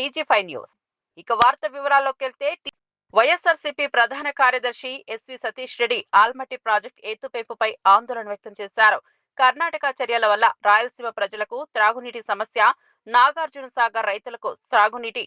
టీజీ5 news. ఇక వార్త వివరాల్లోకెళ్తే వైఎస్ఆర్సీపీ ప్రధాన కార్యదర్శి ఎస్వి సతీష్ రెడ్డి ఆల్మట్టి ప్రాజెక్టు ఎత్తుపేపుపై ఆందోళన వ్యక్తం చేశారు. కర్ణాటక చర్యల వల్ల రాయలసీమ ప్రజలకు త్రాగునీటి సమస్య, నాగార్జున సాగర్ రైతులకు త్రాగునీటి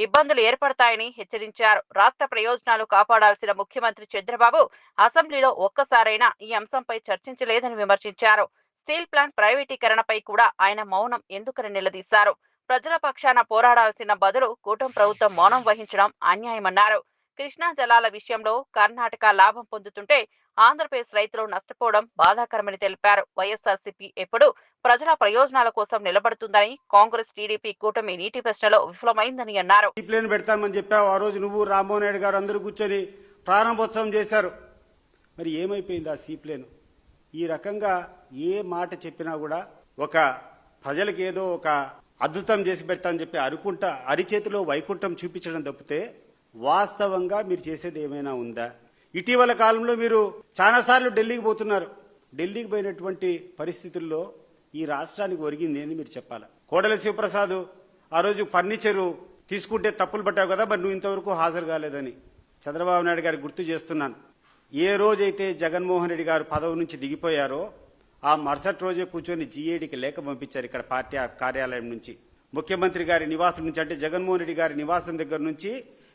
ఇబ్బందులు ఏర్పడతాయని హెచ్చరించారు. రాష్ట్ర ప్రయోజనాలు కాపాడాల్సిన ముఖ్యమంత్రి చంద్రబాబు అసెంబ్లీలో ఒక్కసారైనా ఈ అంశంపై చర్చించలేదని విమర్శించారు. స్టీల్ ప్లాంట్ ప్రైవేటీకరణపై కూడా ఆయన మౌనం ఎందుకని నిలదీశారు. ప్రజల పక్షాన పోరాడాల్సిన బదులు కూటమి ప్రభుత్వం మౌనం వహించడం అన్యాయమన్నారు. కృష్ణా జలాల విషయంలో కర్ణాటక లాభం పొందుతుంటే ఆంధ్రప్రదేశ్ రైతులు నష్టపోవడం బాధాకరమని తెలిపారు. వైఎస్ఆర్సీపీ ఎప్పుడు ప్రజల ప్రయోజనాల కోసం నిలబడుతుందని, కాంగ్రెస్ టీడీపీ కూటమి నీటి ప్రశ్నలో విఫలమైందని అన్నారు. పెడతామని చెప్పావు. ఆ రోజు నువ్వు రామ్మోహన్ రెడ్డి గారు అందరూ కూర్చొని ప్రారంభోత్సవం చేశారు. మరి ఏమైపోయింది ఆ సీప్లేన్? ఈ రకంగా ఏ మాట చెప్పినా కూడా ఒక ప్రజలకు ఏదో ఒక అద్భుతం చేసి పెడతామని చెప్పి అనుకుంటా అరిచేతిలో వైకుంఠం చూపించడం తప్పితే వాస్తవంగా మీరు చేసేది ఏమైనా ఉందా? ఇటీవల కాలంలో మీరు చాలాసార్లు ఢిల్లీకి పోతున్నారు. ఢిల్లీకి పోయినటువంటి పరిస్థితుల్లో ఈ రాష్ట్రానికి ఒరిగింది ఏంది మీరు చెప్పాలా? కోడెల శివప్రసాద్ ఆ రోజు ఫర్నిచరు తీసుకుంటే తప్పులు పట్టావు కదా, మరి నువ్వు ఇంతవరకు హాజరు కాలేదని చంద్రబాబు నాయుడు గారికి గుర్తు చేస్తున్నాను. ఏ రోజైతే జగన్మోహన్ రెడ్డి గారు పదవి నుంచి దిగిపోయారో ఆ మరుసటి రోజే కూర్చొని జీఏడీకి లేఖ పంపించారు. ఇక్కడ పార్టీ కార్యాలయం నుంచి ముఖ్యమంత్రి గారి నివాసం నుంచి, అంటే జగన్మోహన్ రెడ్డి గారి నివాసం దగ్గర నుంచి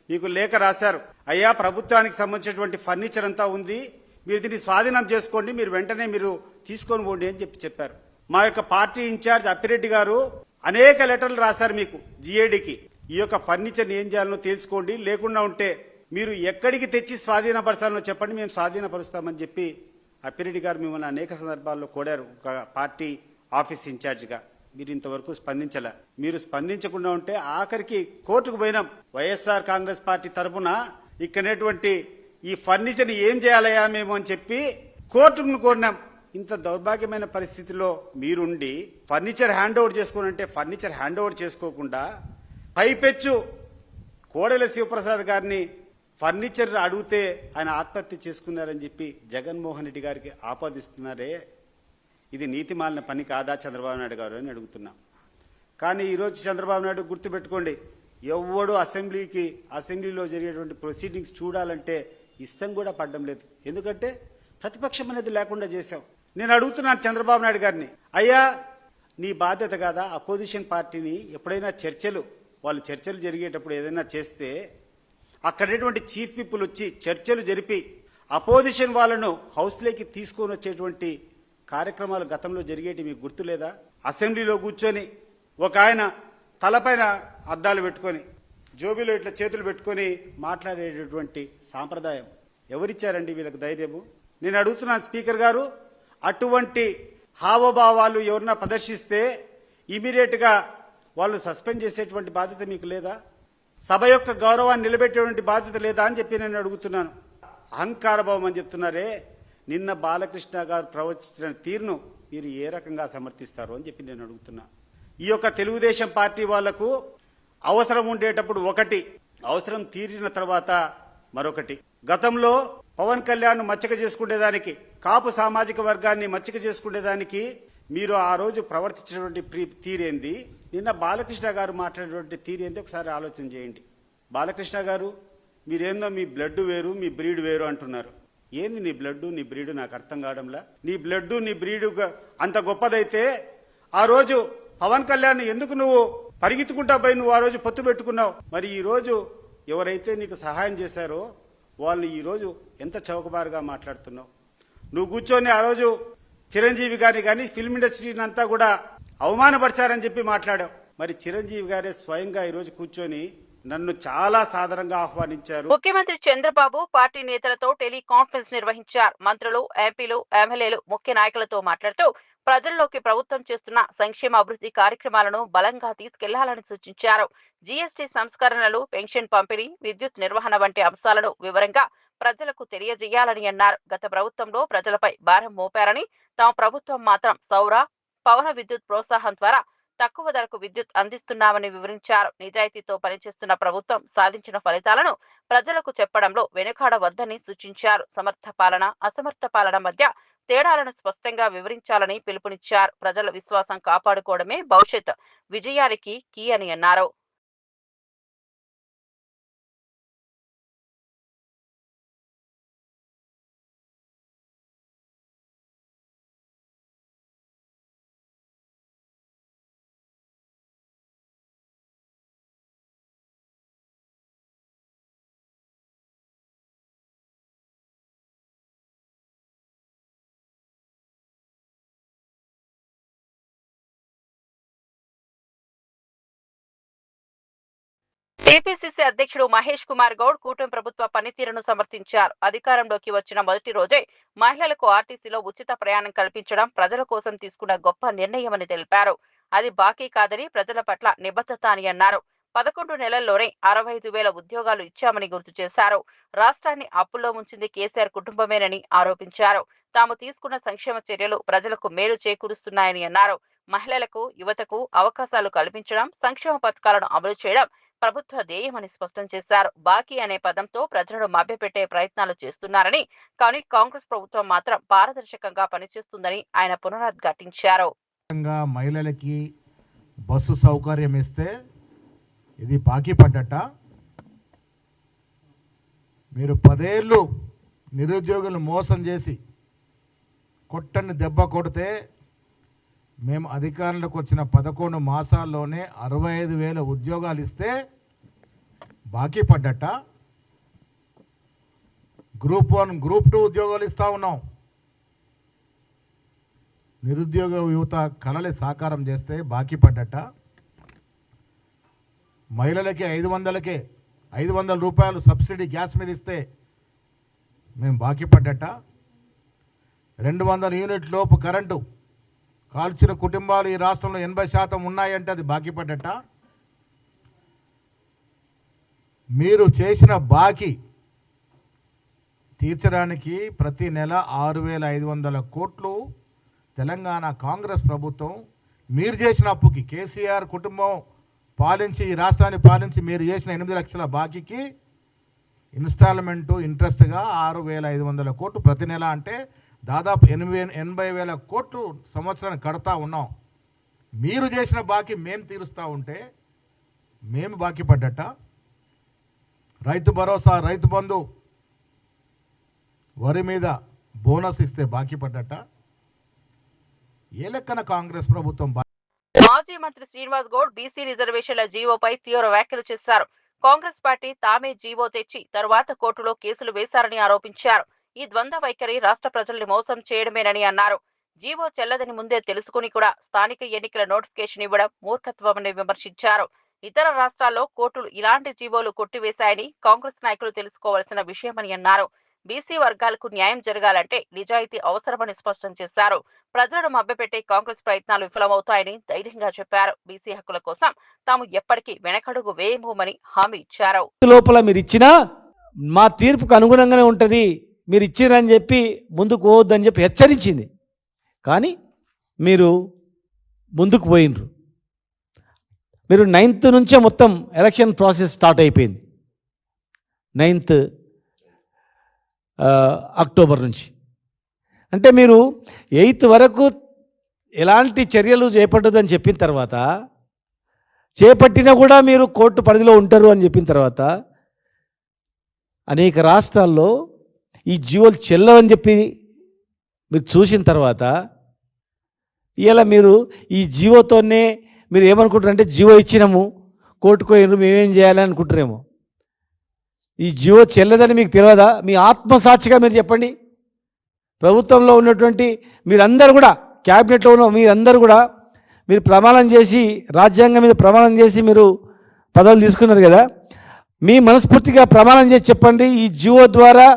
మీకు లేఖ రాశారు. అయ్యా, ప్రభుత్వానికి సంబంధించినటువంటి ఫర్నిచర్ అంతా ఉంది, మీరు దీన్ని స్వాధీనం చేసుకోండి, మీరు వెంటనే మీరు తీసుకొని పోండి అని చెప్పారు. మా యొక్క పార్టీ ఇన్ఛార్జ్ అప్పిరెడ్డి గారు అనేక లెటర్లు రాశారు మీకు జీఏడీకి. ఈ యొక్క ఫర్నిచర్ని ఏం చేయాలనో తెలుసుకోండి, లేకుండా ఉంటే మీరు ఎక్కడికి తెచ్చి స్వాధీనపరచాలనో చెప్పండి, మేము స్వాధీనపరుస్తామని చెప్పి అప్పిరెడ్డి గారు మిమ్మల్ని అనేక సందర్భాల్లో కోడారు. ఒక పార్టీ ఆఫీస్ ఇన్ఛార్జిగా మీరు ఇంతవరకు స్పందించలే. మీరు స్పందించకుండా ఉంటే ఆఖరికి కోర్టుకు పోయినాం. వైఎస్ఆర్ కాంగ్రెస్ పార్టీ తరఫున ఇక్కడటువంటి ఈ ఫర్నిచర్ని ఏం చేయాలయా మేము అని చెప్పి కోర్టును కోరినాం. ఇంత దౌర్భాగ్యమైన పరిస్థితిలో మీరుండి ఫర్నిచర్ హ్యాండ్ ఓవర్ చేసుకోనంటే ఫర్నిచర్ హ్యాండ్ ఓవర్ చేసుకోకుండా పైపెచ్చు కోడెల శివప్రసాద్ గారిని ఫర్నిచర్ అడిగితే ఆయన ఆత్మహత్య చేసుకున్నారని చెప్పి జగన్మోహన్ రెడ్డి గారికి ఆపాదిస్తున్నారే, ఇది నీతిమాలిన పని కాదా చంద్రబాబు నాయుడు గారు అని అడుగుతున్నాం. కానీ ఈరోజు చంద్రబాబు నాయుడు గుర్తుపెట్టుకోండి, ఎవడు అసెంబ్లీలో జరిగేటువంటి ప్రొసీడింగ్స్ చూడాలంటే ఇష్టం కూడా పడడం లేదు. ఎందుకంటే ప్రతిపక్షం అనేది లేకుండా చేశావు. నేను అడుగుతున్నాను చంద్రబాబు నాయుడు గారిని, అయ్యా నీ బాధ్యత కాదా అపోజిషన్ పార్టీని ఎప్పుడైనా వాళ్ళు చర్చలు జరిగేటప్పుడు ఏదైనా చేస్తే అక్కడటువంటి చీఫ్ విప్పులు వచ్చి చర్చలు జరిపి అపోజిషన్ వాళ్ళను హౌస్లోకి తీసుకొని వచ్చేటువంటి కార్యక్రమాలు గతంలో జరిగేటి మీకు గుర్తులేదా? అసెంబ్లీలో కూర్చొని ఒక ఆయన తలపైన అద్దాలు పెట్టుకొని జోబీలో ఇట్లా చేతులు పెట్టుకొని మాట్లాడేటటువంటి సాంప్రదాయం ఎవరిచ్చారండి వీళ్ళకి ధైర్యము? నేను అడుగుతున్నాను స్పీకర్ గారు, అటువంటి హావభావాలు ఎవరన్నా ప్రదర్శిస్తే ఇమీడియట్గా వాళ్ళు సస్పెండ్ చేసేటువంటి బాధ్యత మీకు లేదా? సభ యొక్క గౌరవాన్ని నిలబెట్టేటువంటి బాధ్యత లేదా అని చెప్పి నేను అడుగుతున్నాను. అహంకార భావం అని చెప్తున్నారే, నిన్న బాలకృష్ణ గారు ప్రవచించిన తీరును మీరు ఏ రకంగా సమర్థిస్తారు అని చెప్పి నేను అడుగుతున్నా. ఈ యొక్క తెలుగుదేశం పార్టీ వాళ్లకు అవసరం ఉండేటప్పుడు ఒకటి, అవసరం తీరిన తర్వాత మరొకటి. గతంలో పవన్ కళ్యాణ్ మచ్చిక చేసుకునేదానికి, కాపు సామాజిక వర్గాన్ని మచ్చిక చేసుకునేదానికి మీరు ఆ రోజు ప్రవర్తించినటువంటి తీరేంది, నిన్న బాలకృష్ణ గారు మాట్లాడేటువంటి తీరేంది ఒకసారి ఆలోచన చేయండి. బాలకృష్ణ గారు, మీరేందో మీ బ్లడ్ వేరు మీ బ్రీడ్ వేరు అంటున్నారు. ఏంది నీ బ్లడ్ నీ బ్రీడ్ నాకు అర్థం కావడంలా. నీ బ్లడ్ నీ బ్రీడ్ అంత గొప్పదైతే ఆ రోజు పవన్ కళ్యాణ్ ఎందుకు నువ్వు పరిగెత్తుకుంటా పోయి నువ్వు ఆ రోజు పొత్తు పెట్టుకున్నావు? మరి ఈ రోజు ఎవరైతే నీకు సహాయం చేశారో వాళ్ళు ఈ రోజు ఎంత చౌకబారుగా మాట్లాడుతున్నావు? నువ్వు కూర్చొని ఆ రోజు చిరంజీవి గారిని కానీ ఫిల్మ్ ఇండస్ట్రీని అంతా కూడా అవమానపరిచారని చెప్పి మాట్లాడావు. మరి చిరంజీవి గారే స్వయంగా ఈ రోజు కూర్చొని నన్ను చాలా సాధారణంగా ఆహ్వానించారు. ముఖ్యమంత్రి చంద్రబాబు పార్టీ నేతలతో టెలికాన్ఫరెన్స్ నిర్వహించారు. మంత్రులు, ఎంపీలు, ఎమ్మెల్యేలు ముఖ్య నాయకులతో మాట్లాడుతూ ప్రజల్లోకి ప్రభుత్వం చేస్తున్న సంక్షేమ అభివృద్ధి కార్యక్రమాలను బలంగా తీసుకెళ్లాలని సూచించారు. జీఎస్టీ సంస్కరణలు, పెన్షన్ పంపిణీ, విద్యుత్ నిర్వహణ వంటి అంశాలను వివరంగా ప్రజలకు తెలియజేయాలని అన్నారు. గత ప్రభుత్వంలో ప్రజలపై భారం మోపారని, తమ ప్రభుత్వం మాత్రం సౌర, పవన విద్యుత్ ప్రోత్సాహం ద్వారా తక్కువ ధరకు విద్యుత్ అందిస్తున్నామని వివరించారు. నిజాయితీతో పనిచేస్తున్న ప్రభుత్వం సాధించిన ఫలితాలను ప్రజలకు చెప్పడంలో వెనుకాడవద్దని సూచించారు. సమర్థ పాలన, అసమర్థ పాలన మధ్య తేడాలను స్పష్టంగా వివరించాలని పిలుపునిచ్చారు. ప్రజల విశ్వాసం కాపాడుకోవడమే భవిష్యత్ విజయానికి కీ అని అన్నారు. టీపీసీసీ అధ్యక్షుడు మహేష్ కుమార్ గౌడ్ కూటమి ప్రభుత్వ పనితీరును సమర్థించారు. అధికారంలోకి వచ్చిన మొదటి రోజే మహిళలకు ఆర్టీసీలో ఉచిత ప్రయాణం కల్పించడం ప్రజల కోసం తీసుకున్న గొప్ప నిర్ణయమని తెలిపారు. అది బాకీ కాదని ప్రజల పట్ల నిబద్ధత అని అన్నారు. 11 నెలల్లోనే 65,000 ఉద్యోగాలు ఇచ్చామని గుర్తు చేశారు. రాష్ట్రాన్ని అప్పుల్లో ముంచింది కేసీఆర్ కుటుంబమేనని ఆరోపించారు. తాము తీసుకున్న సంక్షేమ చర్యలు ప్రజలకు మేలు చేకూరుస్తున్నాయని అన్నారు. మహిళలకు, యువతకు అవకాశాలు కల్పించడం, సంక్షేమ పథకాలను అమలు చేయడం ప్రభుత్వ ధ్యేయమని స్పష్టం చేశారు. బాకీ అనే పదంతో ప్రజలను మభ్యపెట్టే ప్రయత్నాలు చేస్తున్నారని, కానీ కాంగ్రెస్ ప్రభుత్వం మాత్రం పారదర్శకంగా పనిచేస్తుందని ఆయన పునరుద్ఘాటించారు. మహిళలకి బస్సు సౌకర్యం ఇస్తే ఇది బాకీ పడ్డట. మీరు 10 ఏళ్ళు నిరుద్యోగులు మోసం చేసి కొట్టని దెబ్బ కొడితే మేము అధికారంలోకి వచ్చిన 11 మాసాల్లోనే 65,000 ఉద్యోగాలు ఇస్తే బాకీ పడ్డట. గ్రూప్ 1, గ్రూప్ 2 ఉద్యోగాలు ఇస్తా ఉన్నాం. నిరుద్యోగ యువత కలలు సాకారం చేస్తే బాకీ పడ్డట. మహిళలకి 500 రూపాయలు సబ్సిడీ గ్యాస్ మీద ఇస్తే మేము బాకీ పడ్డట. 200 యూనిట్ లోపు కరెంటు కాల్చిన కుటుంబాలు ఈ రాష్ట్రంలో 80% ఉన్నాయంటే అది బాకీ పడ్డట. మీరు చేసిన బాకీ తీర్చడానికి ప్రతి నెల 6,500 కోట్లు తెలంగాణ కాంగ్రెస్ ప్రభుత్వం మీరు చేసిన అప్పుకి, కేసీఆర్ కుటుంబం పాలించి ఈ రాష్ట్రాన్ని పాలించి మీరు చేసిన 8 లక్షల బాకీకి ఇన్స్టాల్మెంటు ఇంట్రెస్ట్గా 6,500 కోట్లు ప్రతి నెల, అంటే దాదాపు 80,000 కోట్లు సంవత్సరానికి కడతా ఉన్నాం. మీరు చేసిన బాకీ మేము తీరుస్తూ ఉంటే మేము బాకీ పడ్డట. రైతు భరోసా, రైతు బంధు, వరి మీద బోనస్ ఇస్తే బాకీ పడ్డట. ఏ లెక్కన కాంగ్రెస్ ప్రభుత్వం? మాజీ మంత్రి శ్రీనివాస్ గౌడ్ బీసీ రిజర్వేషన్ల జీవోపై తీవ్ర వ్యాఖ్యలు చేశారు. కాంగ్రెస్ పార్టీ తామే జీవో తెచ్చి తరువాత కోర్టులో కేసులు వేశారని ఆరోపించారు. ఈ ద్వంద్వ వైఖరి రాష్ట్ర ప్రజల్ని మోసం చేయడమేనని అన్నారు. జీవో చెల్లదని ముందే తెలుసుకుని కూడా స్థానిక ఎన్నికల నోటిఫికేషన్ ఇవ్వడం మూర్ఖత్వమని విమర్శించారు. ఇతర రాష్ట్రాల్లో కోర్టులు ఇలాంటి జీవోలు కొట్టివేశాయని కాంగ్రెస్ నాయకులు తెలుసుకోవాల్సిన విషయమని అన్నారు. బీసీ వర్గాలకు న్యాయం జరగాలంటే నిజాయితీ అవసరమని స్పష్టం చేశారు. ప్రజలను మభ్యపెట్టే కాంగ్రెస్ ప్రయత్నాలు విఫలమవుతాయని ధైర్యంగా చెప్పారు. బీసీ హక్కుల కోసం తాము ఎప్పటికీ వెనకడుగు వేయమని హామీ ఇచ్చారు. లోపల మీరు ఇచ్చినా మా తీర్పుకు అనుగుణంగానే ఉంటుంది, మీరు ఇచ్చిరని చెప్పి ముందుకు పోవద్దని చెప్పి హెచ్చరించింది. కానీ మీరు ముందుకు పోయినరు. మీరు 9th నుంచే మొత్తం ఎలక్షన్ ప్రాసెస్ స్టార్ట్ అయిపోయింది. 9th అక్టోబర్ నుంచి. అంటే మీరు 8th వరకు ఎలాంటి చర్యలు చేపట్టదని చెప్పిన తర్వాత, చేపట్టినా కూడా మీరు కోర్టు పరిధిలో ఉంటారు అని చెప్పిన తర్వాత, అనేక రాష్ట్రాల్లో ఈ జీవోలు చెల్లవని చెప్పి మీరు చూసిన తర్వాత, ఇలా మీరు ఈ జీవోతోనే మీరు ఏమనుకుంటారంటే జీవో ఇచ్చినాము, కోర్టుకు పోయినారు, మేమేం చేయాలని అనుకుంటారేమో. ఈ జీవో చెల్లదని మీకు తెలియదా? మీ ఆత్మసాక్షిగా మీరు చెప్పండి. ప్రభుత్వంలో ఉన్నటువంటి మీరందరూ కూడా, క్యాబినెట్లో ఉన్న మీరందరూ కూడా మీరు ప్రమాణం చేసి, రాజ్యాంగం మీద ప్రమాణం చేసి మీరు పదవులు తీసుకున్నారు కదా, మీ మనస్ఫూర్తిగా ప్రమాణం చేసి చెప్పండి, ఈ జీవో ద్వారా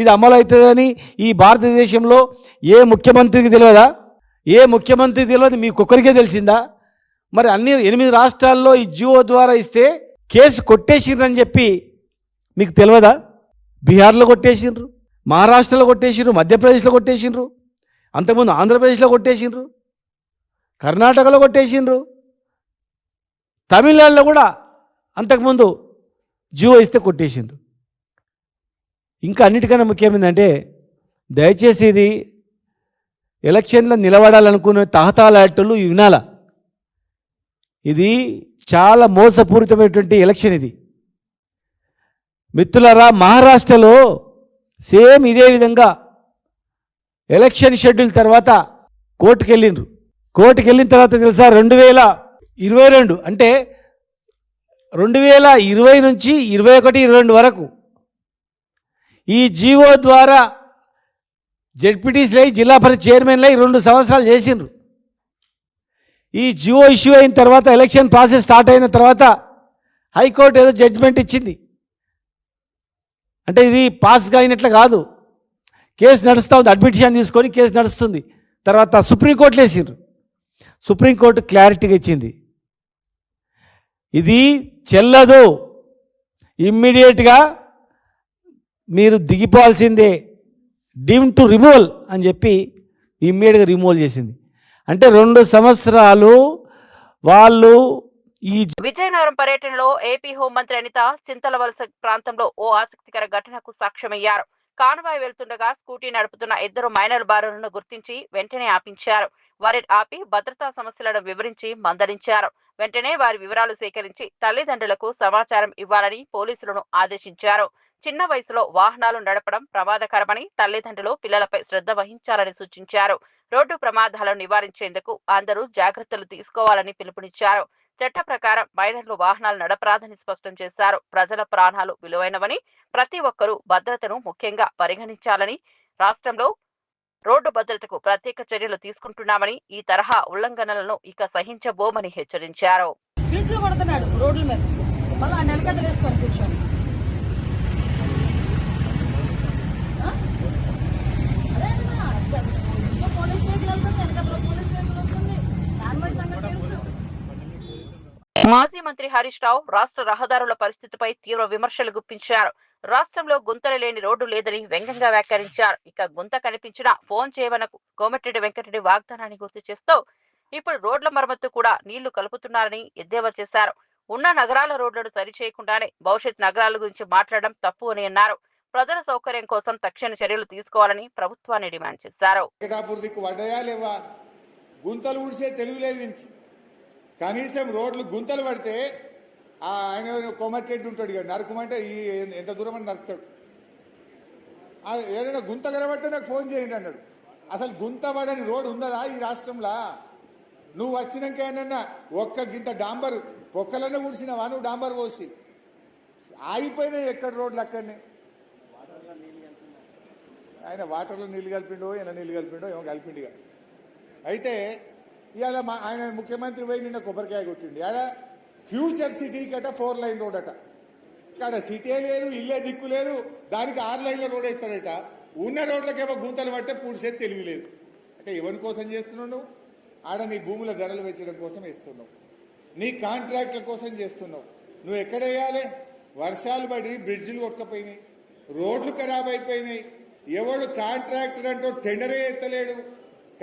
ఇది అమలు అవుతుందని ఈ భారతదేశంలో ఏ ముఖ్యమంత్రికి తెలియదా? ఏ ముఖ్యమంత్రికి తెలియదు, మీకొక్కరికే తెలిసిందా? మరి అన్ని 8 రాష్ట్రాల్లో ఈ జీవో ద్వారా ఇస్తే కేసు కొట్టేసిర్రని చెప్పి మీకు తెలియదా? బీహార్లో కొట్టేసిండ్రు, మహారాష్ట్రలో కొట్టేసిండ్రు, మధ్యప్రదేశ్లో కొట్టేసిండ్రు, అంతకుముందు ఆంధ్రప్రదేశ్లో కొట్టేసిండ్రు, కర్ణాటకలో కొట్టేసిండ్రు, తమిళనాడులో కూడా అంతకుముందు జీవో ఇస్తే కొట్టేసిండ్రు. ఇంకా అన్నిటికన్నా ముఖ్యమైందంటే, దయచేసి ఇది ఎలక్షన్లో నిలబడాలనుకునే తహతాలాటలు వినాల. ఇది చాలా మోసపూరితమైనటువంటి ఎలక్షన్. ఇది మిత్రులారా, మహారాష్ట్రలో సేమ్ ఇదే విధంగా ఎలక్షన్ షెడ్యూల్ తర్వాత కోర్టుకు వెళ్ళిన తర్వాత తెలుసా, 2022 అంటే 2020 నుంచి 21-22 వరకు ఈ జీవో ద్వారా జెడ్పీటీసీలై, జిల్లా పరిషత్ చైర్మన్లై 2 సంవత్సరాలు చేసిండ్రు. ఈ జీవో ఇష్యూ అయిన తర్వాత, ఎలక్షన్ ప్రాసెస్ స్టార్ట్ అయిన తర్వాత హైకోర్టు ఏదో జడ్జిమెంట్ ఇచ్చింది. అంటే ఇది పాస్ కాయినట్లు కాదు, కేసు నడుస్తూ ఉంది, అడ్మిషన్ తీసుకొని కేసు నడుస్తుంది. తర్వాత సుప్రీంకోర్టులో వేసిండ్రు, సుప్రీంకోర్టు క్లారిటీగా ఇచ్చింది, ఇది చెల్లదు, ఇమ్మీడియట్గా మీరు దిగిపోవాల్సిందే, డీమ్ టు రిమూవల్ అని చెప్పి ఇమ్మీడియట్గా రిమూవల్ చేసింది. అంటే 2 సంవత్సరాలు వాళ్ళు ఈ విజయనగరం పర్యటనలో ఏపీ హోంమంత్రి అనిత చింతలవలస ప్రాంతంలో ఓ ఆసక్తికర ఘటనకు సాక్ష్యమయ్యారు. కాన్వాయ్ వెళ్తుండగా స్కూటీ నడుపుతున్న 2 మైనర్ బారులను గుర్తించి వెంటనే ఆపించారు. వారిని ఆపి భద్రతా సమస్యలను వివరించి మందలించారు. వెంటనే వారి వివరాలు సేకరించి తల్లిదండ్రులకు సమాచారం ఇవ్వాలని పోలీసులను ఆదేశించారు. చిన్న వయసులో వాహనాలు నడపడం ప్రమాదకరమని తల్లిదండ్రులు పిల్లలపై శ్రద్ధ వహించాలని సూచించారు. రోడ్డు ప్రమాదాలను నివారించేందుకు అందరూ జాగ్రత్తలు తీసుకోవాలని పిలుపునిచ్చారు. చట్ట ప్రకారం మైనర్లు వాహనాలు నడపరాదని స్పష్టం చేశారు. ప్రజల ప్రాణాలు విలువైనవని, ప్రతి ఒక్కరూ భద్రతను ముఖ్యంగా పరిగణించాలని, రాష్ట్రంలో రోడ్డు భద్రతకు ప్రత్యేక చర్యలు తీసుకుంటున్నామని, ఈ తరహా ఉల్లంఘనలను ఇక సహించబోమని హెచ్చరించారు. మాజీ మంత్రి హరీష్ రావు రాష్ట్ర రహదారుల పరిస్థితిపై తీవ్ర విమర్శలు గుప్పించారు. రాష్ట్రంలో గుంతలు లేని రోడ్డు లేదని వ్యంగ్యంగా వ్యాఖ్యానించారు. ఇక గుంత కనిపించినా ఫోన్ చేయమన్న కోమటిరెడ్డి వెంకటరెడ్డి వాగ్దానాన్ని గుర్తు చేస్తూ ఇప్పుడు రోడ్ల మరమ్మత్తు కూడా నీళ్లు కలుపుతున్నారని ఎద్దేవా చేశారు. ఉన్న నగరాల రోడ్లను సరిచేయకుండానే భవిష్యత్ నగరాల గురించి మాట్లాడడం తప్పు అని అన్నారు. ప్రజల సౌకర్యం కోసం తక్షణ చర్యలు తీసుకోవాలని ప్రభుత్వాన్ని డిమాండ్ చేశారు. కనీసం రోడ్లు గుంతలు పడితే ఆయన కోమటిరెడ్డి ఉంటాడు, నరకమంటే ఎంత దూరం అని నరుకుతాడు. ఏదైనా గుంత కనబడితే నాకు ఫోన్ చేయండి అన్నాడు. అసలు గుంత పడని రోడ్డు ఉందా ఈ రాష్ట్రంలో? నువ్వు వచ్చినాక ఏమన్నా ఒక్క గింత డాంబర్ పొక్కలన్నా కూర్చున్నావా? నువ్వు డాంబర్ పోసి ఆగిపోయినాయి ఎక్కడ రోడ్లు అక్కడనే. ఆయన వాటర్లో నీళ్ళు కలిపిండో ఏమైనా నీళ్ళు కలిపిండో ఏమో కలిపిండిగా. అయితే ఇవాళ ఆయన ముఖ్యమంత్రి పోయి నిన్న కొబ్బరికాయ కొట్టిండి. ఆడ ఫ్యూచర్ సిటీకి అట 4 లైన్ రోడ్ అట. ఇక్కడ సిటీ లేదు, ఇల్లే దిక్కు లేదు, దానికి 6 లైన్ల రోడ్ అవుతాడట. ఉన్న రోడ్లకేమో గుంతలు పడితే పూడ్చేది తెలివి లేదు. అంటే ఎవరి కోసం చేస్తున్నావు నువ్వు? ఆడ నీ భూముల ధరలు పెంచడం కోసం వేస్తున్నావు, నీ కాంట్రాక్ట్ల కోసం చేస్తున్నావు. నువ్వు ఎక్కడ వేయాలి? వర్షాలు పడి బ్రిడ్జిలు కొట్టుకపోయినాయి, రోడ్లు ఖరాబ్ అయిపోయినాయి. ఎవడు కాంట్రాక్టర్ అంటూ టెండరే ఎత్తలేడు.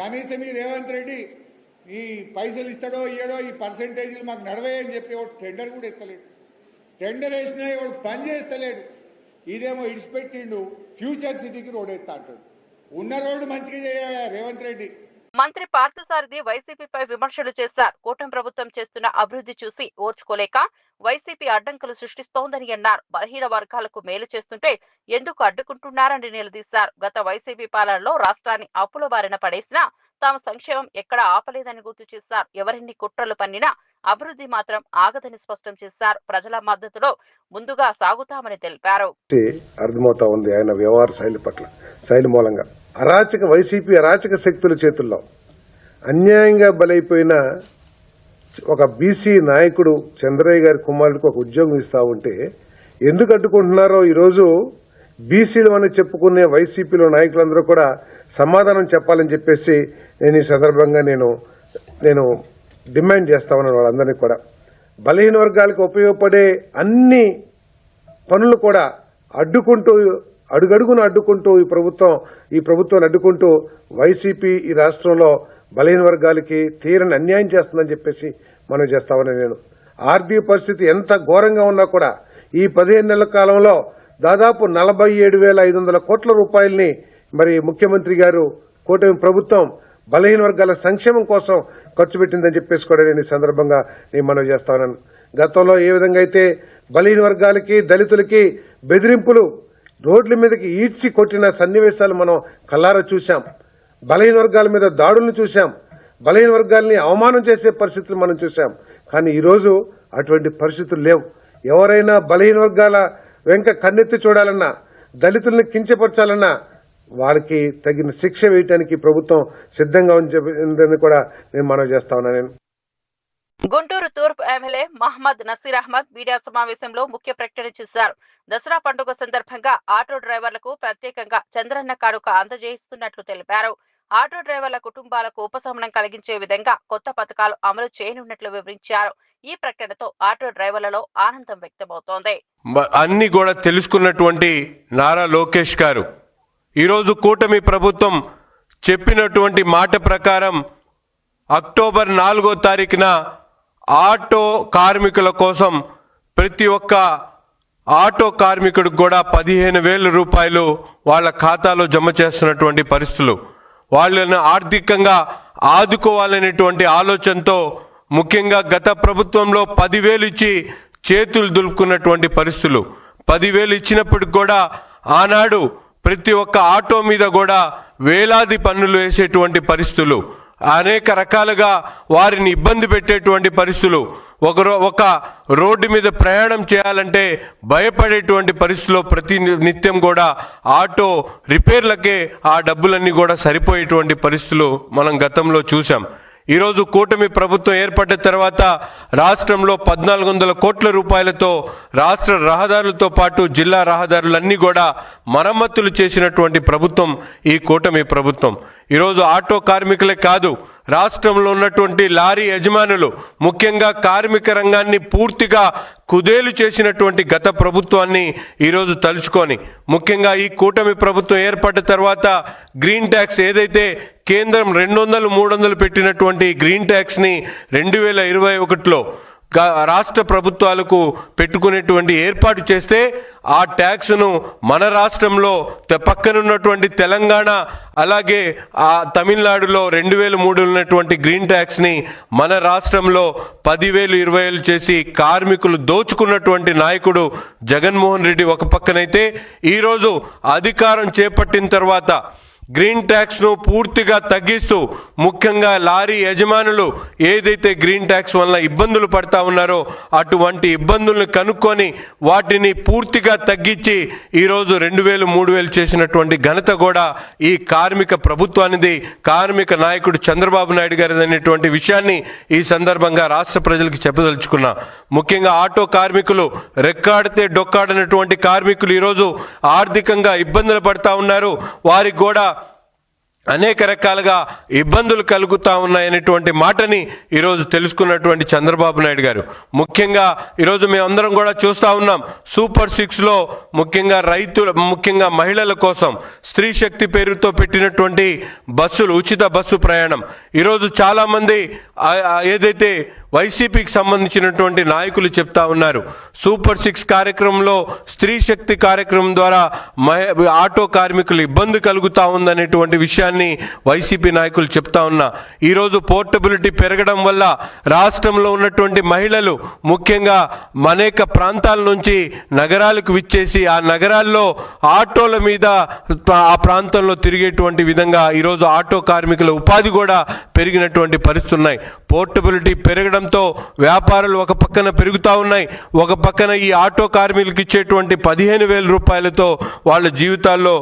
కనీసం ఈ రేవంత్ రెడ్డి ఈ పైసలు ఇస్తాడో ఇయ్యడో ఈ పర్సెంటేజీలు మాకు నడవేయని చెప్పి వాడు టెండర్ కూడా ఎత్తలేడు. టెండర్ వేసినా వాడు పని చేస్తలేడు. ఇదేమో ఇడిచిపెట్టిండు ఫ్యూచర్ సిటీకి రోడ్ ఎత్తా అంటాడు. ఉన్న రోడ్డు మంచిగా చేయాలి రేవంత్ రెడ్డి. మంత్రి పార్థసారథి వైసీపీపై విమర్శలు చేశారు. కూటమి ప్రభుత్వం చేస్తున్న అభివృద్ధి చూసి ఓర్చుకోలేక వైసీపీ అడ్డంకులు సృష్టిస్తోందని అన్నారు. బలహీన వర్గాలకు మేలు చేస్తుంటే ఎందుకు అడ్డుకుంటున్నారని నిలదీశారు. గత వైసీపీ పాలనలో రాష్ట్రాన్ని అప్పుల బారిన పడేసినా తాము సంక్షేమం ఎక్కడా ఆపలేదని గుర్తు చేశారు. ఎవరిన్ని కుట్రలు పన్నినా అభివృద్ధి మాత్రం ఆగదని స్పష్టం చేశారు. ప్రజల మద్దతులో ముందుగా సాగుతామని తెలిపారు. అర్థమవుతా ఉంది ఆయన వ్యవహార శైలి మూలంగా వైసీపీ అరాచక శక్తుల చేతుల్లో అన్యాయంగా బలైపోయిన ఒక బీసీ నాయకుడు చంద్రయ్య గారి కుమారుడికి ఒక ఉద్యోగం ఇస్తా ఉంటే ఎందుకు అడ్డుకుంటున్నారో ఈరోజు బీసీలు అని చెప్పుకునే వైసీపీలో నాయకులందరూ కూడా సమాధానం చెప్పాలని చెప్పేసి నేను ఈ సందర్భంగా నేను డిమాండ్ చేస్తా ఉన్నాను. వాళ్ళందరినీ కూడా బలహీన వర్గాలకు ఉపయోగపడే అన్ని పనులు కూడా అడ్డుకుంటూ అడుగడుగును అడ్డుకుంటూ ఈ ప్రభుత్వాన్ని అడ్డుకుంటూ వైసీపీ ఈ రాష్ట్రంలో బలహీన వర్గాలకి తీరని అన్యాయం చేస్తుందని చెప్పేసి మనం చేస్తామని నేను. ఆర్థిక పరిస్థితి ఎంత ఘోరంగా ఉన్నా కూడా ఈ 15 నెలల కాలంలో దాదాపు 47,500 కోట్ల రూపాయలని మరి ముఖ్యమంత్రి గారు కూటమి ప్రభుత్వం బలహీన వర్గాల సంక్షేమం కోసం ఖర్చు పెట్టిందని చెప్పేసి కూడా నేను ఈ సందర్భంగా నేను మనవి చేస్తా ఉన్నాను. గతంలో ఏ విధంగా అయితే బలహీన వర్గాలకి దళితులకి బెదిరింపులు రోడ్ల మీదకి ఈడ్చి కొట్టిన సన్నివేశాలు మనం కల్లారా చూశాం. బలహీన వర్గాల మీద దాడులను చూశాం. బలహీన వర్గాల్ని అవమానం చేసే పరిస్థితులు మనం చూశాం. కానీ ఈరోజు అటువంటి పరిస్థితులు లేవు. ఎవరైనా బలహీన వర్గాల వెంక కన్నెత్తి చూడాలన్నా, దళితుల్ని కించపరచాలన్నా వాళ్ళకి తగిన శిక్ష వేయడానికి ప్రభుత్వం సిద్ధంగా ఉందని కూడా నేను మనవి చేస్తా ఉన్నాను. గుంటూరు తూర్పు ఎమ్మెల్యే మహమ్మద్ నసీర్ అహ్మద్ మీడియా సమావేశంలో ముఖ్య ప్రకటన చేశారు. దసరా పండుగ సందర్భంగా ఆటో డ్రైవర్లకు ప్రత్యేకంగా చంద్రన్న కానుక అందజేస్తున్నట్లు తెలిపారు. ఆటో డ్రైవర్ల కుటుంబాలకు ఉపశమనం కలిగించే విధంగా కొత్త పథకాలు అమలు చేయనున్నట్లు వివరించారు. ఈ ప్రకటనతో ఆటో డ్రైవర్లలో ఆనందం వ్యక్తమవుతోంది. అన్ని కూడా తెలుసుకున్నటువంటి నారా లోకేష్ గారు ఈరోజు కూటమి ప్రభుత్వం చెప్పినటువంటి మాట ప్రకారం అక్టోబర్ 4వ తారీఖున ఆటో కార్మికుల కోసం ప్రతి ఒక్క ఆటో కార్మికుడికి కూడా 15,000 రూపాయలు వాళ్ళ ఖాతాలో జమ చేస్తున్నటువంటి పరిస్థితులు. వాళ్ళని ఆర్థికంగా ఆదుకోవాలనేటువంటి ఆలోచనతో ముఖ్యంగా గత ప్రభుత్వంలో 10,000 ఇచ్చి చేతులు దులుపుకున్నటువంటి పరిస్థితులు. 10,000 ఇచ్చినప్పటికి కూడా ఆనాడు ప్రతి ఒక్క ఆటో మీద కూడా వేలాది పన్నులు వేసేటువంటి పరిస్థితులు, అనేక రకాలుగా వారిని ఇబ్బంది పెట్టేటువంటి పరిస్థితులు, ఒక రోడ్డు మీద ప్రయాణం చేయాలంటే భయపడేటువంటి పరిస్థితిలో ప్రతి నిత్యం కూడా ఆటో రిపేర్లకే ఆ డబ్బులన్నీ కూడా సరిపోయేటువంటి పరిస్థితులు మనం గతంలో చూసాం. ఈరోజు కూటమి ప్రభుత్వం ఏర్పడిన తర్వాత రాష్ట్రంలో 1,400 కోట్ల రూపాయలతో రాష్ట్ర రహదారులతో పాటు జిల్లా రహదారులన్నీ కూడా మరమ్మతులు చేసినటువంటి ప్రభుత్వం ఈ కూటమి ప్రభుత్వం. ఈరోజు ఆటో కార్మికులే కాదు, రాష్ట్రంలో ఉన్నటువంటి లారీ యజమానులు, ముఖ్యంగా కార్మిక రంగాన్ని పూర్తిగా కుదేలు చేసినటువంటి గత ప్రభుత్వాన్ని ఈరోజు తలుచుకొని, ముఖ్యంగా ఈ కూటమి ప్రభుత్వం ఏర్పడిన తర్వాత గ్రీన్ ట్యాక్స్ ఏదైతే కేంద్రం 200, 300 పెట్టినటువంటి గ్రీన్ ట్యాక్స్ని 2021లో రాష్ట్ర ప్రభుత్వాలకు పెట్టుకునేటువంటి ఏర్పాటు చేస్తే ఆ ట్యాక్స్ను మన రాష్ట్రంలో పక్కనున్నటువంటి తెలంగాణ అలాగే ఆ తమిళనాడులో 2003 ఉన్నటువంటి గ్రీన్ ట్యాక్స్ని మన రాష్ట్రంలో 10,000, 20,000 చేసి కార్మికులు దోచుకున్నటువంటి నాయకుడు జగన్మోహన్ రెడ్డి ఒక పక్కనైతే, ఈరోజు అధికారం చేపట్టిన తర్వాత గ్రీన్ ట్యాక్స్ను పూర్తిగా తగ్గిస్తూ ముఖ్యంగా లారీ యజమానులు ఏదైతే గ్రీన్ ట్యాక్స్ వల్ల ఇబ్బందులు పడతా ఉన్నారో అటువంటి ఇబ్బందులను కనుక్కొని వాటిని పూర్తిగా తగ్గించి ఈరోజు 2,000, 3,000 చేసినటువంటి ఘనత కూడా ఈ కార్మిక ప్రభుత్వానిది, కార్మిక నాయకుడు చంద్రబాబు నాయుడు గారి అనేటువంటి విషయాన్ని ఈ సందర్భంగా రాష్ట్ర ప్రజలకు చెప్పదలుచుకున్నా. ముఖ్యంగా ఆటో కార్మికులు రెక్కాడితే డొక్కాడనటువంటి కార్మికులు ఈరోజు ఆర్థికంగా ఇబ్బందులు పడతా ఉన్నారు. వారికి కూడా అనేక రకాలుగా ఇబ్బందులు కలుగుతూ ఉన్నాయనేటువంటి మాటని ఈరోజు తెలుసుకున్నటువంటి చంద్రబాబు నాయుడు గారు, ముఖ్యంగా ఈరోజు మేమందరం కూడా చూస్తూ ఉన్నాం. సూపర్ 6లో ముఖ్యంగా ముఖ్యంగా మహిళల కోసం స్త్రీ శక్తి పేరుతో పెట్టినటువంటి బస్సులు, ఉచిత బస్సు ప్రయాణం ఈరోజు చాలామంది ఏదైతే వైసీపీకి సంబంధించినటువంటి నాయకులు చెప్తా ఉన్నారు, సూపర్ 6 కార్యక్రమంలో స్త్రీ శక్తి కార్యక్రమం ద్వారా ఆటో కార్మికులు ఇబ్బంది కలుగుతూ ఉందనేటువంటి విషయాన్ని వైసీపీ నాయకులు చెప్తా ఉన్నా. ఈరోజు పోర్టబిలిటీ పెరగడం వల్ల రాష్ట్రంలో ఉన్నటువంటి మహిళలు ముఖ్యంగా అనేక ప్రాంతాల నుంచి నగరాలకు విచ్చేసి ఆ నగరాల్లో ఆటోల మీద ఆ ప్రాంతంలో తిరిగేటువంటి విధంగా ఈరోజు ఆటో కార్మికుల ఉపాధి కూడా పెరిగినటువంటి పరిస్థితులు ఉన్నాయి. పోర్టబిలిటీ పెరగడంతో వ్యాపారాలు ఒక పక్కన పెరుగుతూ ఉన్నాయి, ఒక పక్కన ఈ ఆటో కార్మికులకు ఇచ్చేటువంటి 15,000 రూపాయలతో వాళ్ళ జీవితాల్లో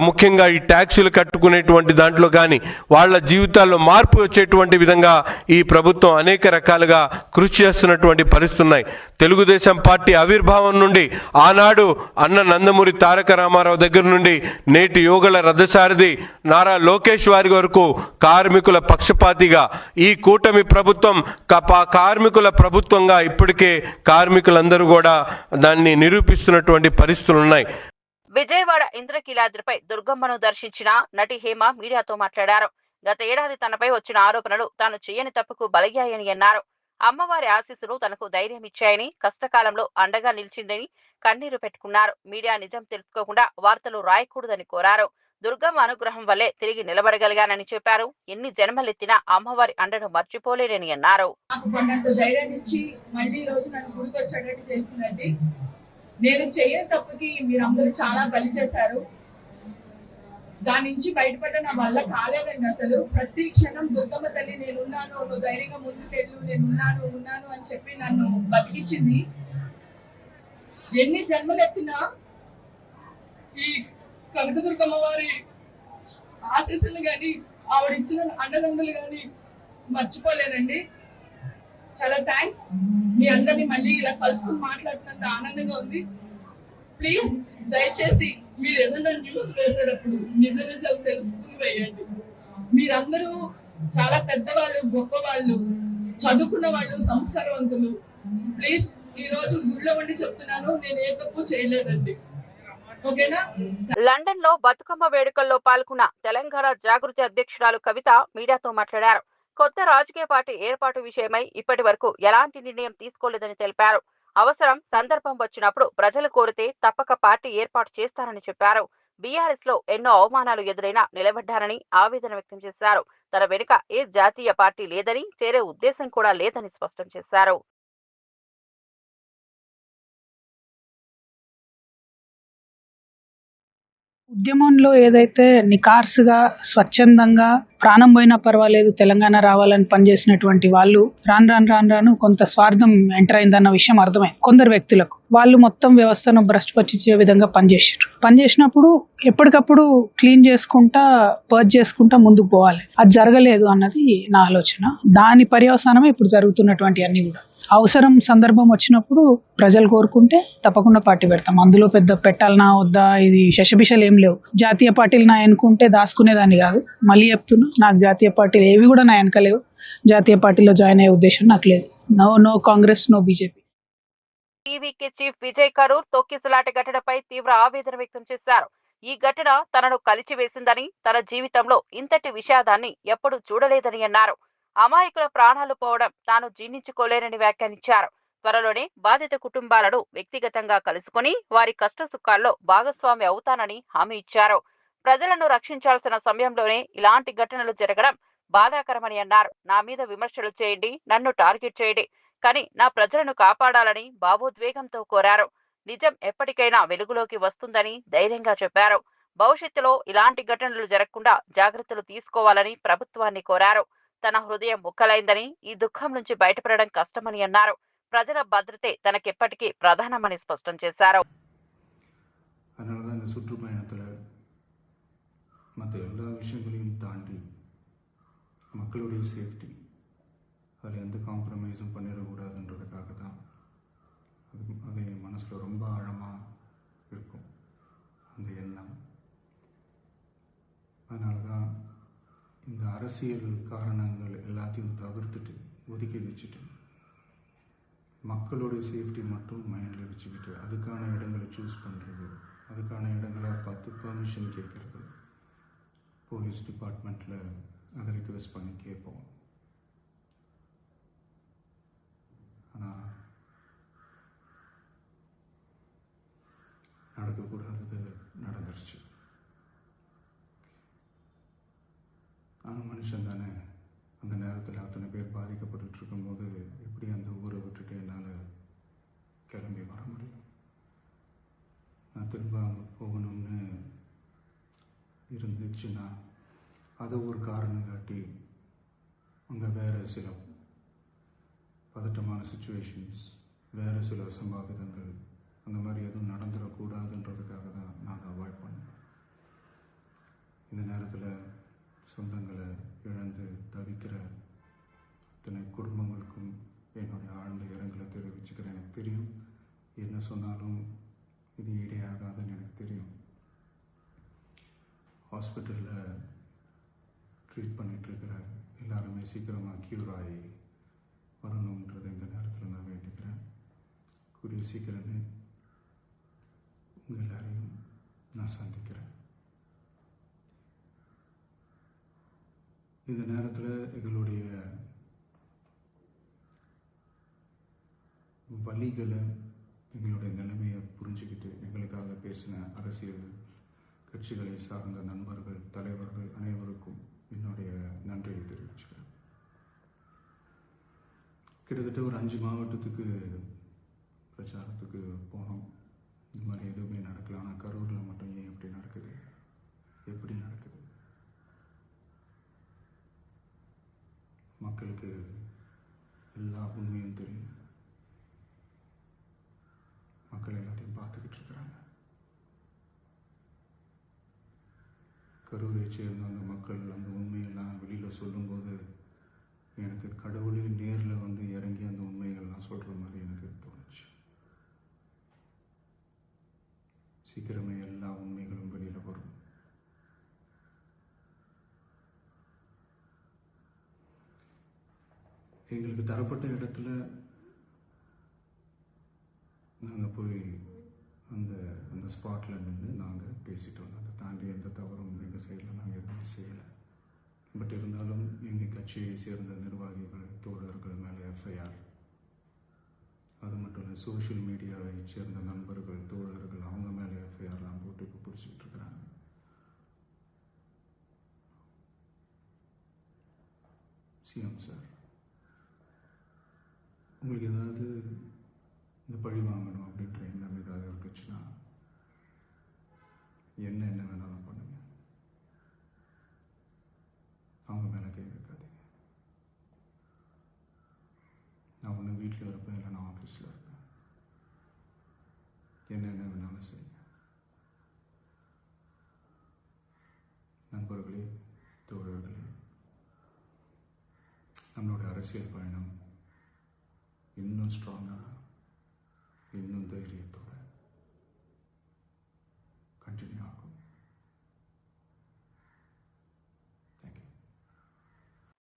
ముఖ్యంగా ఈ ట్యాక్సులు కట్టుకునేటువంటి దాంట్లో కానీ వాళ్ళ జీవితాల్లో మార్పు వచ్చేటువంటి విధంగా ఈ ప్రభుత్వం అనేక రకాలుగా కృషి చేస్తున్నటువంటి పరిస్థితులు ఉన్నాయి. తెలుగుదేశం పార్టీ ఆవిర్భావం నుండి ఆనాడు అన్న నందమూరి తారక రామారావు దగ్గర నుండి నేటి యోగల రథసారథి నారా లోకేష్ వారి వరకు కార్మికుల పక్షపాతిగా ఈ కూటమి ప్రభుత్వం కార్మికుల ప్రభుత్వంగా ఇప్పటికే కార్మికులందరూ కూడా దాన్ని నిరూపిస్తున్నటువంటి పరిస్థితులు ఉన్నాయి. విజయవాడ ఇంద్రకీలాద్రిపై దుర్గమ్మను దర్శించిన నటి హేమ మీడియాతో మాట్లాడారు. గత ఏడాది తనపై వచ్చిన ఆరోపణలు తాను చేయని తప్పుకు బలయ్యాయని అన్నారు. అమ్మవారి ఆశీస్సులు తనకు ధైర్యం ఇచ్చాయని, కష్టకాలంలో అండగా నిలిచిందని కన్నీరు పెట్టుకున్నారు. మీడియా నిజం తెలుసుకోకుండా వార్తలు రాయకూడదని కోరారు. దుర్గమ్మ అనుగ్రహం వల్లే తిరిగి నిలబడగలిగానని చెప్పారు. ఎన్ని జన్మలెత్తినా అమ్మవారి అండను మర్చిపోలేనని అన్నారు. నేను చేయని తప్పుకి మీరందరూ చాలా బలి చేశారు. దాని నుంచి బయటపడ్డ నా వల్ల కాలేదండి. అసలు ప్రతి క్షణం దుర్గమ్మ తల్లి నేనున్నాను, నువ్వు ధైర్యంగా ముందుకెళ్ళు, ఉన్నాను అని చెప్పి నన్ను బతికించింది. ఎన్ని జన్మలెత్తినా ఈ కనకదుర్గమ్మ వారి ఆశీస్సులు కానీ ఆవిడ ఇచ్చిన అండదండలు కానీ మర్చిపోలేనండి. చాలా థ్యాంక్స్. మీ అందరినీ మళ్ళీ ఇలా కలుసుకుని మాట్లాడుతున్నంత ఆనందంగా ఉంది. ప్లీజ్ దయచేసి మీరు ఏదైనా న్యూస్ వేసేటప్పుడు నిజ నిజాలు తెలుసుకుని వేయండి. మీరందరూ చాలా పెద్దవాళ్ళు, గొప్పవాళ్ళు, చదువుకున్న వాళ్ళు, సంస్కారవంతులు. ప్లీజ్ ఈ రోజు గుళ్ళో ఉండి చెప్తున్నాను, నేను ఏ తప్పు చేయలేదండి. ఓకేనా? లండన్ లో బతుకమ్మ వేడుకల్లో పాల్గొన్న తెలంగాణ జాగృతి అధ్యక్షురాలు కవిత మీడియాతో మాట్లాడారు. కొత్త రాజకీయ పార్టీ ఏర్పాటు విషయమై ఇప్పటి వరకు ఎలాంటి నిర్ణయం తీసుకోలేదని తెలిపారు. అవసరం, సందర్భం వచ్చినప్పుడు ప్రజలు కోరితే తప్పక పార్టీ ఏర్పాటు చేస్తారని చెప్పారు. బీఆర్ఎస్ లో ఎన్నో అవమానాలు ఎదురైనా నిలబడ్డారని ఆవేదన వ్యక్తం చేశారు. తన వెనుక ఏ జాతీయ పార్టీ లేదని, చేరే ఉద్దేశం కూడా లేదని స్పష్టం చేశారు. ఉద్యమంలో ఏదైతే నికార్సుగా, స్వచ్ఛందంగా ప్రాణం పోయినా పర్వాలేదు తెలంగాణ రావాలని పనిచేసినటువంటి వాళ్ళు రాను కొంత స్వార్థం ఎంటర్ అయిందన్న విషయం అర్థమైంది కొందరు వ్యక్తులకు. వాళ్ళు మొత్తం వ్యవస్థను భ్రష్టుపట్టించే విధంగా పనిచేసినప్పుడు ఎప్పటికప్పుడు క్లీన్ చేసుకుంటా, పర్చ్ చేసుకుంటా ముందుకు పోవాలి. అది జరగలేదు అన్నది నా ఆలోచన. దాని పర్యవసానమే ఇప్పుడు జరుగుతున్నటువంటి అన్ని కూడా. అవసరం, సందర్భం వచ్చినప్పుడు ప్రజలు కోరుకుంటే తప్పకుండా పార్టీ పెడతాం. అందులో పెద్ద పెట్టాలనా వద్దా, ఇది శశబిషలు ఏం లేవు. జాతీయ పార్టీలు నా అనుకుంటే దాచుకునేదాన్ని కాదు. మళ్ళీ చెప్తున్నా, నాకు జాతీయ పార్టీలు ఏవి కూడా నా వెనకలేవు. జాతీయ పార్టీలో జాయిన్ అయ్యే ఉద్దేశం నాకు లేదు. No Congress, no BJP. టీవీకి చీఫ్ విజయ్ కరూర్ తొక్కిసలాట ఘటనపై తీవ్ర ఆవేదన వ్యక్తం చేశారు. ఈ ఘటన తనను కలిచివేసిందని, తన జీవితంలో ఇంతటి విషాదాన్ని ఎప్పుడూ చూడలేదని అన్నారు. అమాయకుల ప్రాణాలు పోవడం తాను జీర్ణించుకోలేనని వ్యాఖ్యానించారు. త్వరలోనే బాధిత కుటుంబాలను వ్యక్తిగతంగా కలుసుకుని వారి కష్టసుఖాల్లో భాగస్వామి అవుతానని హామీ ఇచ్చారు. ప్రజలను రక్షించాల్సిన సమయంలోనే ఇలాంటి ఘటనలు జరగడం బాధాకరమని అన్నారు. నా మీద విమర్శలు చేయండి, నన్ను టార్గెట్ చేయండి, కానీ నా ప్రజలను కాపాడాలని భావోద్వేగంతో కోరారు. నిజం ఎప్పటికైనా వెలుగులోకి వస్తుందని ధైర్యంగా చెప్పారు. భవిష్యత్తులో ఇలాంటి ఘటనలు జరగకుండా జాగ్రత్తలు తీసుకోవాలని ప్రభుత్వాన్ని కోరారు. తన హృదయం ముక్కలైందని, ఈ దుఃఖం నుంచి బయటపడడం కష్టమని అన్నారు. ప్రజల భద్రతే తనకెప్పటికీ ప్రధానమని స్పష్టం చేశారు. அதனால தான் இந்த சுற்றுப்பயணத்தில் மற்ற எல்லா விஷயங்களையும் தாண்டி மக்களுடைய சேஃப்டி, அதில் எந்த காம்ப்ரமைஸும் பண்ணிடக்கூடாதுன்றதுக்காக தான் அது என் மனசில் ரொம்ப ஆழமாக இருக்கும் அந்த எண்ணம். அதனால தான் இந்த அரசியல் காரணங்கள் எல்லாத்தையும் தவிர்த்துட்டு, ஒதுக்கி வச்சுட்டு, மக்களுடைய சேஃப்டி மட்டும் மைண்டில் வச்சுக்கிட்டு அதுக்கான இடங்களை சூஸ் பண்ணுறது, அதுக்கான இடங்களை பார்த்து பர்மிஷன் கேட்குறது, போலீஸ் டிபார்ட்மெண்ட்டில் அதை ரிக்வெஸ்ட் பண்ணி கேட்போம். ஆனால் நடக்கக்கூடாதது நடந்துருச்சு. நான் மனுஷன் தானே. அந்த நேரத்தில் அத்தனை பேர் பாதிக்கப்பட்டு இருக்கும்போது எப்படி அந்த ஊரை விட்டுட்டு என்னால் கிளம்பி வர முடியும்? நான் திரும்ப அங்கே போகணும்னு இருந்துச்சுன்னா அதை ஒரு காரணம் காட்டி அங்கே வேறு சில பதட்டமான சுச்சுவேஷன்ஸ், வேறு சில அசம்பாவிதங்கள் அந்த மாதிரி எதுவும் நடந்துடக்கூடாதுன்றதுக்காக தான் நான் அவாய்ட் பண்ணேன். இந்த நேரத்தில் சொந்தங்களை இழந்து தவிக்கிற அத்தனை குடும்பங்களுக்கும் என்னுடைய ஆழ்ந்த இரங்கலை தெரிவிச்சுக்கிறேன். எனக்கு தெரியும், என்ன சொன்னாலும் இது ஈடையாகாதுன்னு எனக்கு தெரியும். ஹாஸ்பிட்டலில் ட்ரீட் பண்ணிகிட்ருக்கிற எல்லாருமே சீக்கிரமாக க்யூர் ஆகி வரணுன்றது இந்த நேரத்தில் நான் வேண்டிக்கிறேன். கூடிய சீக்கிரமே உங்கள் எல்லாரையும் நான் சந்திக்கிறேன். இந்த நேரத்தில் எங்களுடைய வலிகளை, எங்களுடைய நிலைமையை புரிஞ்சுக்கிட்டு எங்களுக்காக பேசின அரசியல் கட்சிகளை சார்ந்த நண்பர்கள், தலைவர்கள் அனைவருக்கும் என்னுடைய நன்றியை தெரிவிச்சுக்கிறேன். கிட்டத்தட்ட ஒரு 5 மாவட்டத்துக்கு பிரச்சாரத்துக்கு போனோம். இந்த மாதிரி எதுவுமே நடக்கல. ஆனால் கரூரில் மட்டும் ஏன் எப்படி நடக்குது, எப்படி நடக்குது? மக்களுக்கு எல்லா உண்மையும் தெரியும். மக்கள் எல்லாத்தையும் பார்த்துக்கிட்டு இருக்கிறாங்க. கரூரை சேர்ந்த அந்த மக்கள் அந்த உண்மையெல்லாம் வெளியில் சொல்லும்போது எனக்கு கடவுளே நேரில் வந்து இறங்கி அந்த உண்மைகள்லாம் சொல்கிற மாதிரி எனக்கு தோணுச்சு. சீக்கிரமே எல்லா உண்மைகளும் வெளியில் வரும். எங்களுக்கு தரப்பட்ட இடத்துல நாங்கள் போய் அந்த அந்த ஸ்பாட்டில் நின்று நாங்கள் பேசிட்டு வந்தோம். அதை தாண்டி எந்த தவறும் எங்கள் சைடில் நாங்கள் எதுவும் செய்யலை. பட் இருந்தாலும் எங்கள் கட்சியை சேர்ந்த நிர்வாகிகள் தோழர்கள் மேலே எஃப்ஐஆர், அது மட்டும் இல்லை சோஷியல் மீடியாவை சேர்ந்த நண்பர்கள் தோழர்கள் அவங்க மேலே எஃப்ஐஆர்லாம் போட்டு இப்போ பிடிச்சிட்டு இருக்கிறாங்க. சிஎம் சார், உங்களுக்கு ஏதாவது இந்த பழி வாங்கணும் அப்படின்ற எண்ணம் ஏதாவது இருந்துச்சுன்னா என்ன வேணாலும் பண்ணுங்க. அவங்க மேலே கை வைக்காதீங்க. நான் ஒன்று வீட்டில் இருப்பேன், இல்லை நான் ஆஃபீஸில் இருப்பேன். என்ன வேணாலும் செய்யுங்க. நண்பர்களே, தோழர்களே, நம்மளோட அரசியல் பயணம் இன்னும் ஸ்ட்ராங்காக, இன்னும் தைரியத்தோட కంటిన్యూ ఆகும்.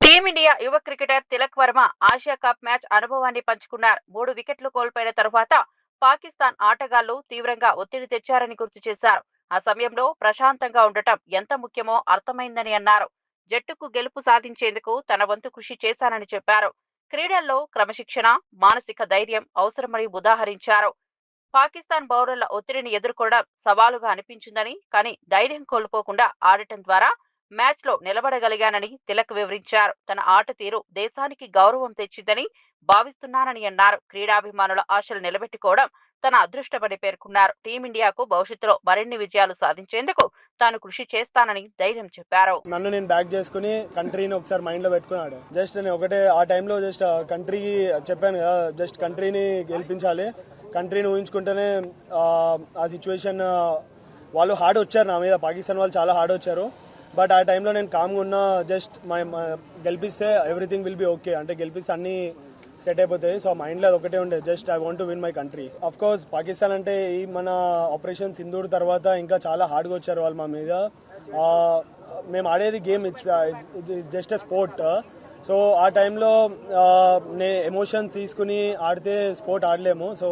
టీమిండియా యువ cricketer Tilak Varma Asia cup match అనుభవాన్ని పంచుకున్నారు. 3 వికెట్లు కోల్పోయిన తరువాత పాకిస్తాన్ ఆటగాళ్లు తీవ్రంగా ఒత్తిడి తెచ్చారని గుర్తు చేశారు. ఆ సమయంలో ప్రశాంతంగా ఉండటం ఎంత ముఖ్యమో అర్థమైందని అన్నారు. జట్టుకు గెలుపు సాధించేందుకు తన వంతు కృషి చేశానని చెప్పారు. క్రీడల్లో క్రమశిక్షణ, మానసిక ధైర్యం అవసరమని ఉదాహరించారు. పాకిస్తాన్ బౌలర్ల ఒత్తిడిని ఎదుర్కోవడం సవాలుగా అనిపించిందని, కానీ ధైర్యం కోల్పోకుండా ఆడటం ద్వారా మ్యాచ్ లో నిలబడగలిగానని తిలక్ వివరించారు. తన ఆట తీరు దేశానికి గౌరవం తెచ్చిందని భావిస్తున్నానని అన్నారు. క్రీడాభిమానుల ఆశలు నిలబెట్టుకోవడం తన అదృష్టమని పేర్కొన్నారు. టీమిండియాకు భవిష్యత్తులో మరిన్ని విజయాలు సాధించేందుకు తాను కృషి చేస్తానని ధైర్యం చెప్పారు. నన్ను నేను బ్యాక్ చేసుకుని కంట్రీని ఒకసారి మైండ్ లో పెట్టుకున్నాడు. జస్ట్ నేను ఒకటే ఆ టైంలో జస్ట్ కంట్రీకి చెప్పాను కదా, జస్ట్ కంట్రీని గెలిపించాలి, కంట్రీని ఊహించుకుంటేనే ఆ సిచ్యువేషన్ వాళ్ళు హార్డ్ వచ్చారు నా మీద, పాకిస్తాన్ వాళ్ళు చాలా హార్డ్ వచ్చారు. బట్ ఆ టైంలో నేను కామ్గా ఉన్నా, జస్ట్ గెలిపిస్తే ఎవ్రీథింగ్ విల్ బి ఓకే, అంటే గెలిపిస్తే అన్ని సెట్ అయిపోతాయి. సో మైండ్లో అది ఒకటే ఉండే, just I want to win my country. Of course Pakistan అంటే ఈ మన ఆపరేషన్ సింధూర్ తర్వాత ఇంకా చాలా హార్డ్గా వచ్చారు వాళ్ళు మా మీద. మేము ఆడేది game, it's just a sport. So ఆ టైంలో ఎమోషన్స్ తీసుకుని ఆడితే స్పోర్ట్ ఆడలేము. సో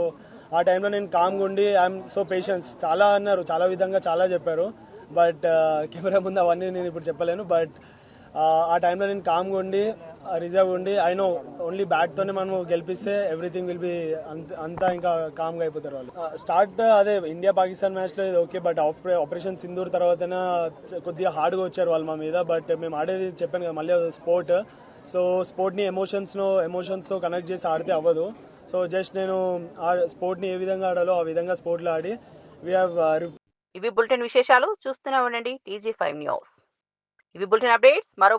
ఆ టైంలో నేను కామ్గా ఉండి ఐఎమ్ సో పేషెన్స్, చాలా అన్నారు, చాలా విధంగా చాలా చెప్పారు. బట్ కెమెరా ముందు అవన్నీ నేను ఇప్పుడు చెప్పలేను. బట్ ఆ టైంలో నేను కామ్గా ఉండి రిజర్వ్ ఉండి, ఐ నో ఓన్లీ బ్యాట్తోనే మనం గెలిపిస్తే ఎవ్రీథింగ్ విల్ బి అంతా ఇంకా కామ్గా అయిపోతారు వాళ్ళు. స్టార్ట్ అదే ఇండియా పాకిస్తాన్ మ్యాచ్లో ఇది ఓకే, బట్ ఆపరేషన్ సింధూర్ తర్వాతనే కొద్దిగా హార్డ్గా వచ్చారు వాళ్ళు మా మీద. బట్ మేము ఆడేది చెప్పాను కదా మళ్ళీ స్పోర్ట్. సో స్పోర్ట్ని ఎమోషన్స్తో కనెక్ట్ చేసి ఆడితే అవ్వదు. సో జస్ట్ నేను స్పోర్ట్ని ఏ విధంగా ఆడాలో ఆ విధంగా స్పోర్ట్లో ఆడి ఇవి బులెటిన్ విశేషాలు. చూస్తూనే ఉండండి TG5 న్యూస్. ఇవి బులెటిన్ అప్డేట్స్. మరో